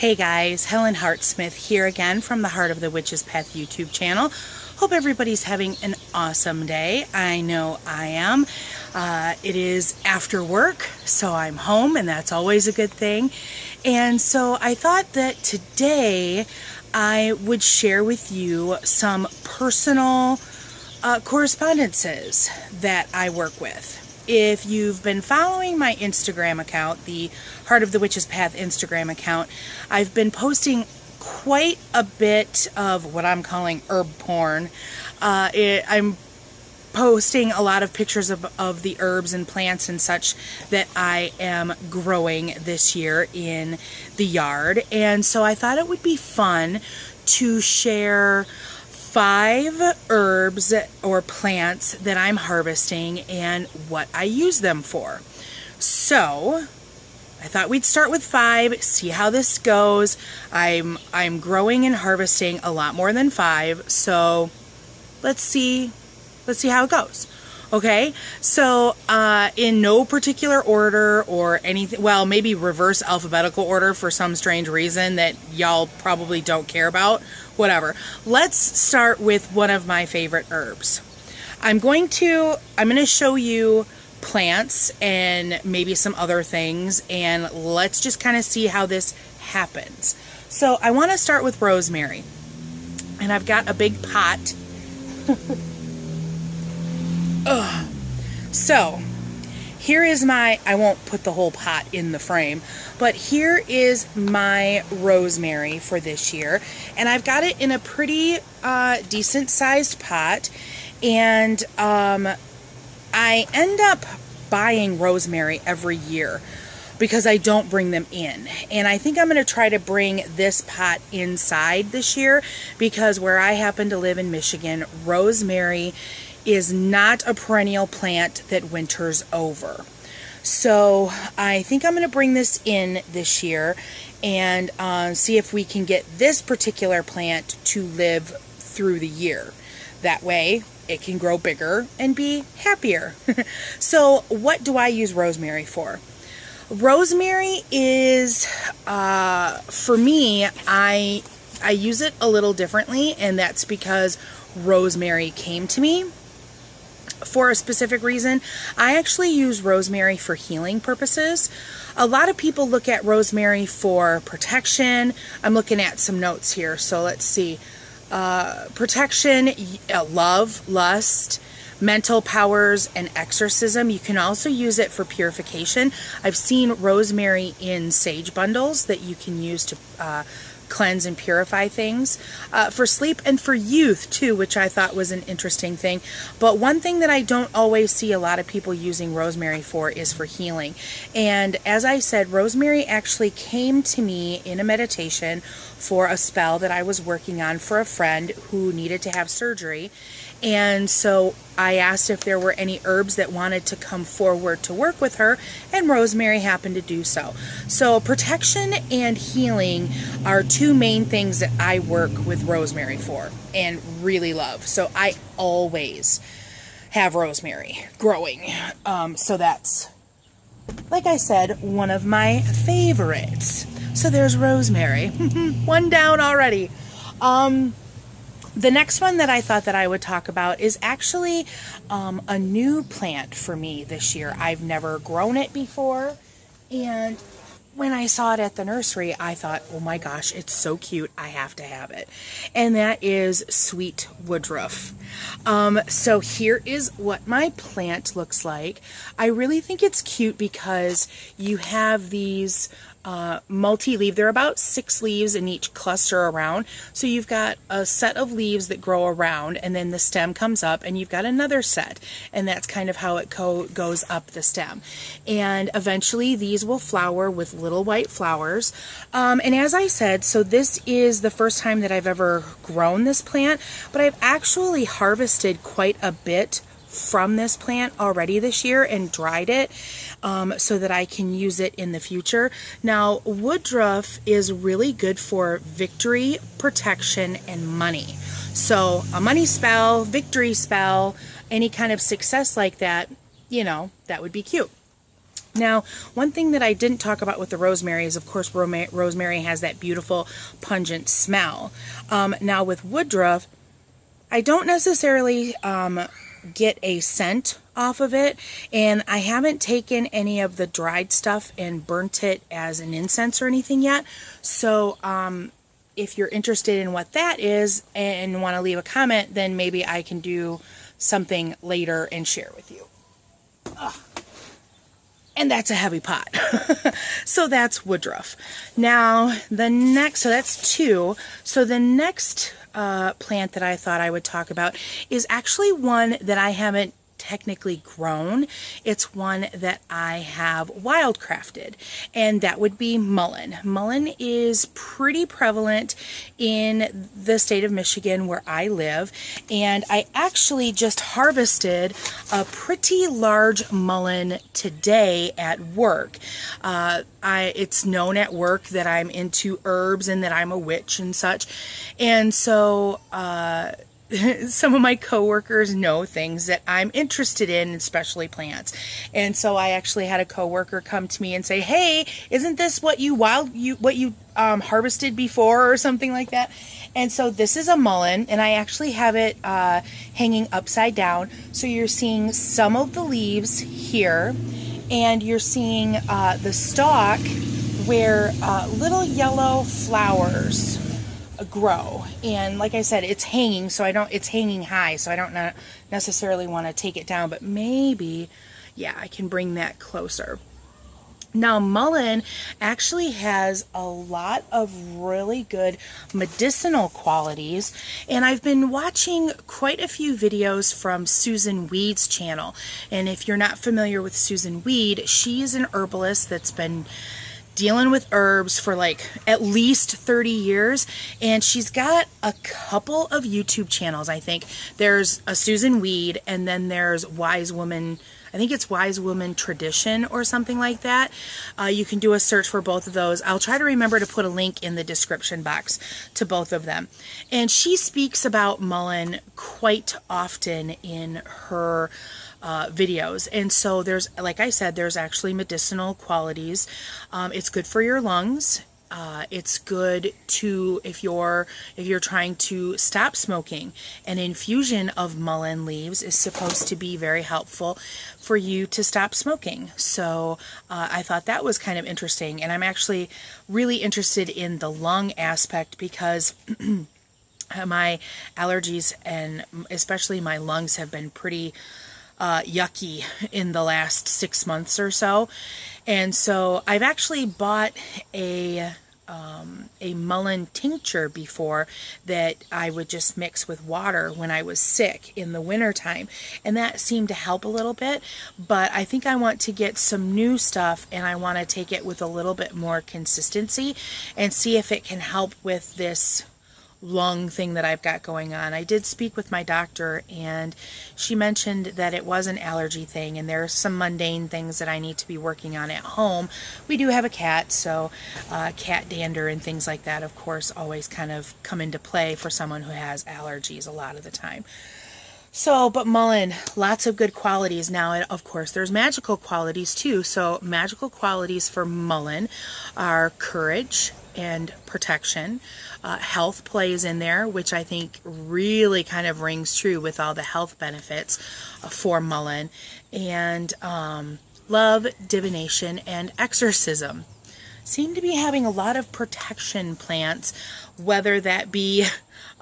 Hey guys, Helen Hartsmith here again from the Heart of the Witch's Path YouTube channel. Hope everybody's having an awesome day. I know I am. It is after work, so I'm home, and that's always a good thing. And so I thought that today I would share with you some personal correspondences that I work with. If you've been following my Instagram account, the Heart of the Witch's Path Instagram account, I've been posting quite a bit of what I'm calling herb porn. I'm posting a lot of pictures of the herbs and plants and such that I am growing this year in the yard. And so I thought it would be fun to share 5 herbs or plants that I'm harvesting and what I use them for. So I thought we'd start with 5, see how this goes. I'm growing and harvesting a lot more than 5, so let's see how it goes. Okay, so in no particular order or anything, well, maybe reverse alphabetical order for some strange reason that y'all probably don't care about. Whatever. Let's start with one of my favorite herbs. I'm going to show you plants and maybe some other things, and let's just kind of see how this happens. So I want to start with rosemary, and I've got a big pot. Ugh. So here is my, I won't put the whole pot in the frame, but here is my rosemary for this year, and I've got it in a pretty decent sized pot, and I end up buying rosemary every year because I don't bring them in, and I think I'm going to try to bring this pot inside this year because where I happen to live in Michigan, rosemary is not a perennial plant that winters over. So I think I'm going to bring this in this year and see if we can get this particular plant to live through the year. That way it can grow bigger and be happier. So what do I use rosemary for? Rosemary is, for me, I use it a little differently, and that's because rosemary came to me for a specific reason. I actually use rosemary for healing purposes. A lot of people look at rosemary for protection. I'm looking at some notes here, so let's see. Protection, love, lust, mental powers, and exorcism. You can also use it for purification. I've seen rosemary in sage bundles that you can use to cleanse and purify things, for sleep and for youth too, which I thought was an interesting thing. But one thing that I don't always see a lot of people using rosemary for is for healing. And as I said, rosemary actually came to me in a meditation for a spell that I was working on for a friend who needed to have surgery. And so I asked if there were any herbs that wanted to come forward to work with her, and rosemary happened to do so. So protection and healing are 2 main things that I work with rosemary for and really love. So I always have rosemary growing. So that's, like I said, one of my favorites. So there's rosemary. 1 down already. The next one that I thought that I would talk about is actually a new plant for me this year. I've never grown it before, and when I saw it at the nursery, I thought, oh my gosh, it's so cute, I have to have it. And that is sweet woodruff. So here is what my plant looks like. I really think it's cute because you have these multi-leaf. There are about 6 leaves in each cluster around. So you've got a set of leaves that grow around, and then the stem comes up, and you've got another set. And that's kind of how it goes up the stem. And eventually these will flower with little white flowers. And as I said, so this is the first time that I've ever grown this plant, but I've actually harvested quite a bit from this plant already this year and dried it so that I can use it in the future. Now, woodruff is really good for victory, protection, and money. So a money spell, victory spell, any kind of success like that, you know, that would be cute. Now, one thing that I didn't talk about with the rosemary is, of course, rosemary has that beautiful pungent smell. Now, with woodruff, I don't necessarily get a scent off of it, and I haven't taken any of the dried stuff and burnt it as an incense or anything yet. So, if you're interested in what that is and want to leave a comment, then maybe I can do something later and share with you. Ugh. And that's a heavy pot. So that's woodruff. Now, the next, so that's 2. So the next plant that I thought I would talk about is actually one that I haven't technically grown. It's one that I have wildcrafted, and that would be mullein. Mullein is pretty prevalent in the state of Michigan where I live, and I actually just harvested a pretty large mullein today at work. It's known at work that I'm into herbs and that I'm a witch and such, and so some of my coworkers know things that I'm interested in, especially plants. And so I actually had a coworker come to me and say, "Hey, isn't this what you harvested before or something like that?" And so this is a mullein, and I actually have it hanging upside down. So you're seeing some of the leaves here, and you're seeing the stalk where little yellow flowers grow. And like I said, it's hanging, so it's hanging high, so I don't necessarily want to take it down, but maybe, yeah, I can bring that closer. Now, mullein actually has a lot of really good medicinal qualities, and I've been watching quite a few videos from Susun Weed's channel. And if you're not familiar with Susun Weed, she is an herbalist that's been dealing with herbs for like at least 30 years, and she's got a couple of YouTube channels. I think there's a Susun Weed, and then there's Wise Woman, I think it's Wise Woman Tradition or something like that. You can do a search for both of those. I'll try to remember to put a link in the description box to both of them. And she speaks about mullein quite often in her videos. And so there's, like I said, there's actually medicinal qualities. It's good for your lungs. It's good to, if you're trying to stop smoking. An infusion of mullein leaves is supposed to be very helpful for you to stop smoking. So I thought that was kind of interesting, and I'm actually really interested in the lung aspect because my allergies and especially my lungs have been pretty yucky in the last 6 months or so. And so I've actually bought a mullein tincture before that I would just mix with water when I was sick in the wintertime, and that seemed to help a little bit. But I think I want to get some new stuff, and I want to take it with a little bit more consistency and see if it can help with this lung thing that I've got going on. I did speak with my doctor, and she mentioned that it was an allergy thing, and there are some mundane things that I need to be working on at home. We do have a cat, so cat dander and things like that, of course, always kind of come into play for someone who has allergies a lot of the time. So, but mullein, lots of good qualities. Now, of course, there's magical qualities too. So magical qualities for mullein are courage and protection. Health plays in there, which I think really kind of rings true with all the health benefits for mullein. And love, divination, and exorcism seem to be having a lot of protection plants, whether that be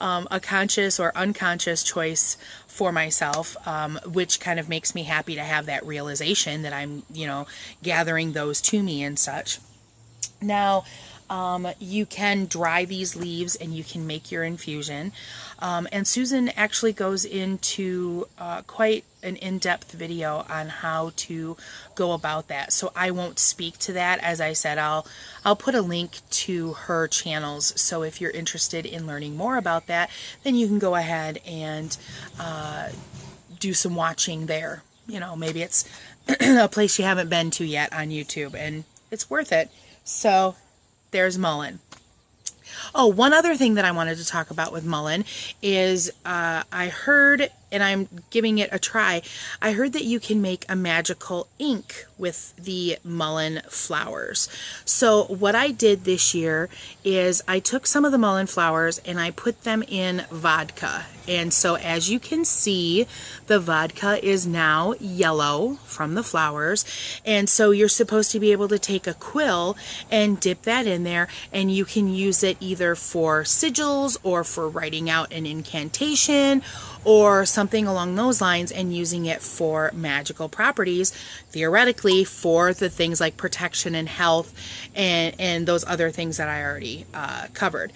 a conscious or unconscious choice for myself, which kind of makes me happy to have that realization that I'm, gathering those to me and such. Now, you can dry these leaves and you can make your infusion. And Susun actually goes into quite an in-depth video on how to go about that. So I won't speak to that. As I said, I'll put a link to her channels. So if you're interested in learning more about that, then you can go ahead and do some watching there. Maybe it's a place you haven't been to yet on YouTube, and it's worth it. So there's mullein. Oh, one other thing that I wanted to talk about with mullein is I heard and I'm giving it a try. I heard that you can make a magical ink with the mullein flowers. So what I did this year is I took some of the mullein flowers and I put them in vodka. And so as you can see, the vodka is now yellow from the flowers. And so you're supposed to be able to take a quill and dip that in there, and you can use it either for sigils or for writing out an incantation or something along those lines, and using it for magical properties, theoretically, for the things like protection and health and those other things that I already covered.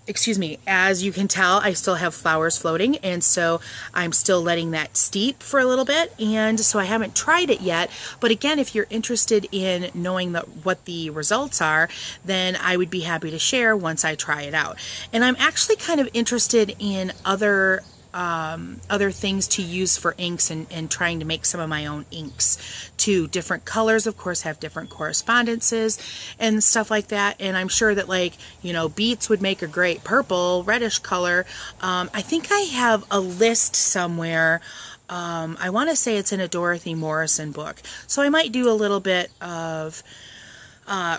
Excuse me, as you can tell, I still have flowers floating, and so I'm still letting that steep for a little bit, and so I haven't tried it yet. But again, if you're interested in knowing what the results are, then I would be happy to share once I try it out. And I'm actually kind of interested in other things to use for inks, and trying to make some of my own inks too. Different colors, of course, have different correspondences and stuff like that. And I'm sure that, like, you know, beets would make a great purple, reddish color. I think I have a list somewhere. I want to say it's in a Dorothy Morrison book. So I might do a little bit of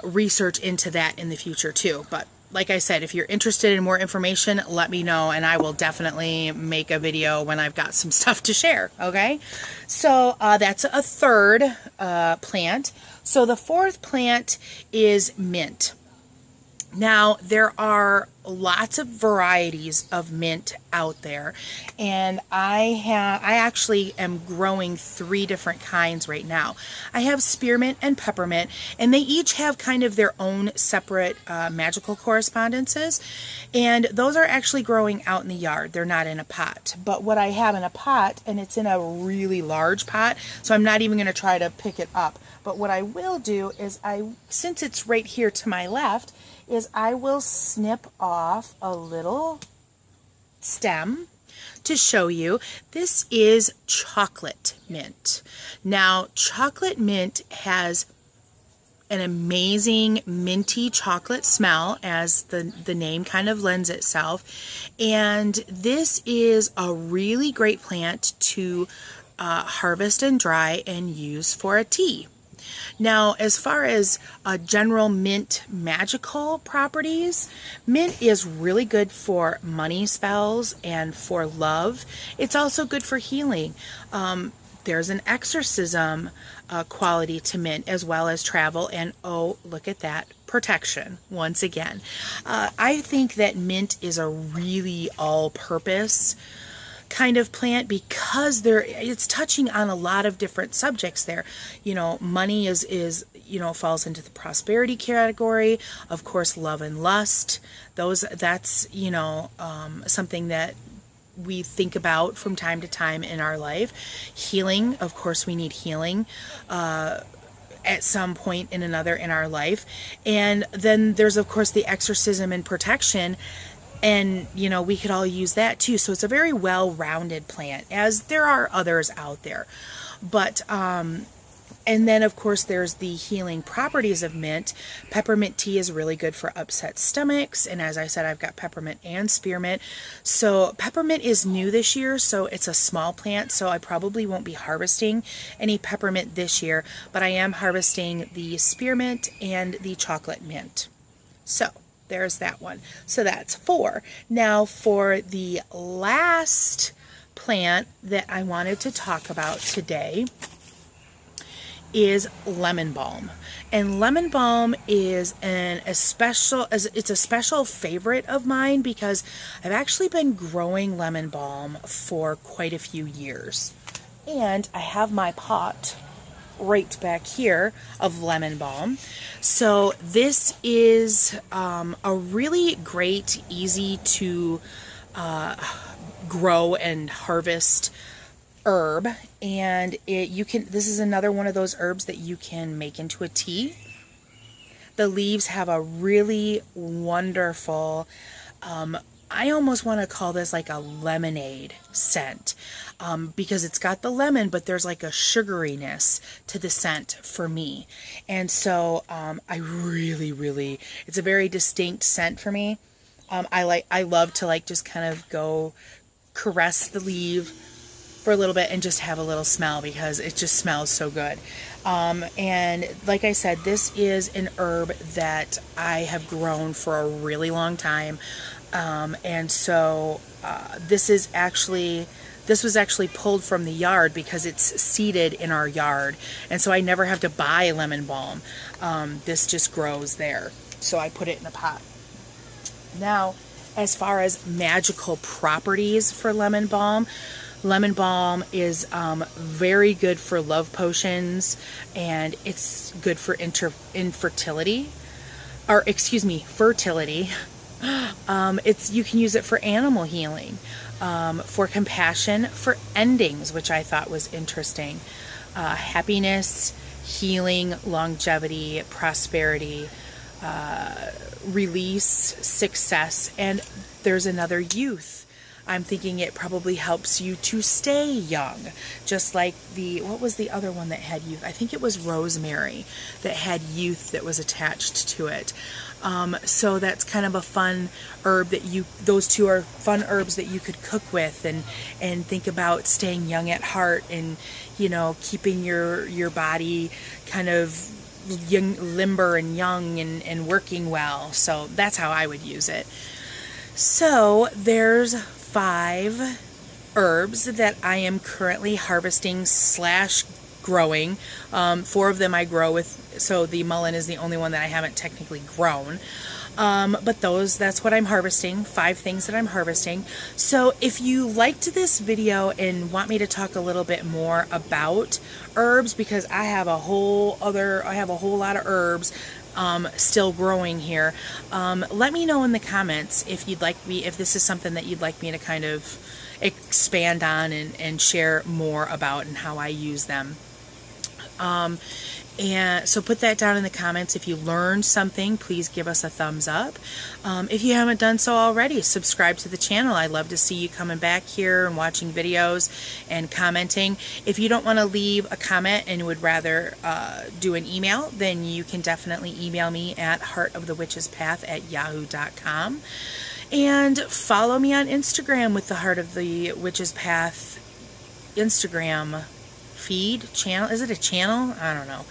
research into that in the future too. But like I said, if you're interested in more information, let me know, and I will definitely make a video when I've got some stuff to share, okay? So that's a third plant. So the fourth plant is mint. Now, there are lots of varieties of mint out there, and I actually am growing 3 different kinds right now. I have spearmint and peppermint, and they each have kind of their own separate magical correspondences, and those are actually growing out in the yard. They're not in a pot. But what I have in a pot, and it's in a really large pot, so I'm not even going to try to pick it up. But what I will do is, since it's right here to my left, is I will snip off a little stem to show you. This is chocolate mint. Now, chocolate mint has an amazing minty chocolate smell, as the name kind of lends itself. And this is a really great plant to harvest and dry and use for a tea. Now, as far as general mint magical properties, mint is really good for money spells and for love. It's also good for healing. There's an exorcism quality to mint, as well as travel, and oh, look at that, protection once again. I think that mint is a really all-purpose kind of plant, because it's touching on a lot of different subjects there. You know, money is falls into the prosperity category. Of course, love and lust, that's something that we think about from time to time in our life. Healing, of course, we need healing at some point in another in our life. And then there's, of course, the exorcism and protection. And, you know, we could all use that too. So it's a very well-rounded plant, as there are others out there. But, and then, of course, there's the healing properties of mint. Peppermint tea is really good for upset stomachs. And as I said, I've got peppermint and spearmint. So peppermint is new this year, so it's a small plant. So I probably won't be harvesting any peppermint this year, but I am harvesting the spearmint and the chocolate mint. So there's that one. So that's 4. Now, for the last plant that I wanted to talk about today is lemon balm. And lemon balm is a special favorite of mine, because I've actually been growing lemon balm for quite a few years. And I have my pot right back here of lemon balm. So this is a really great, easy to grow and harvest herb, and this is another one of those herbs that you can make into a tea. The leaves have a really wonderful, I almost want to call this like a lemonade scent, because it's got the lemon, but there's like a sugariness to the scent for me. And so I really, it's a very distinct scent for me. I love to just kind of go caress the leaf for a little bit and just have a little smell, because it just smells so good. And like I said, this is an herb that I have grown for a really long time. And so this was actually pulled from the yard because it's seeded in our yard. And so I never have to buy lemon balm. This just grows there. So I put it in a pot. Now, as far as magical properties for lemon balm is very good for love potions, and it's good for fertility. You can use it for animal healing, for compassion, for endings, which I thought was interesting. Happiness, healing, longevity, prosperity, release, success, and there's another, youth. I'm thinking it probably helps you to stay young, just like what was the other one that had youth? I think it was Rosemary that had youth that was attached to it. So that's kind of a fun herb those two are fun herbs that you could cook with and think about staying young at heart, and, keeping your body kind of young, limber and young and working well. So that's how I would use it. So there's 5 herbs that I am currently harvesting / growing. 4 of them I grow with, so the mullein is the only one that I haven't technically grown. But that's what I'm harvesting, 5 things that I'm harvesting. So if you liked this video and want me to talk a little bit more about herbs, because I have a whole lot of herbs still growing here, let me know in the comments if this is something that you'd like me to kind of expand on and share more about and how I use them. And so put that down in the comments. If you learned something, please give us a thumbs up. If you haven't done so already, subscribe to the channel. I love to see you coming back here and watching videos and commenting. If you don't want to leave a comment and would rather do an email, then you can definitely email me at heartofthewitchespath@yahoo.com. And follow me on Instagram with the Heart of the Witch's Path Instagram feed channel. Is it a channel? I don't know.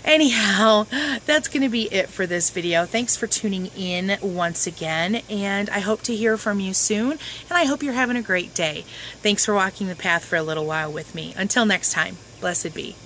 Anyhow, that's going to be it for this video. Thanks for tuning in once again, and I hope to hear from you soon, and I hope you're having a great day. Thanks for walking the path for a little while with me. Until next time, blessed be.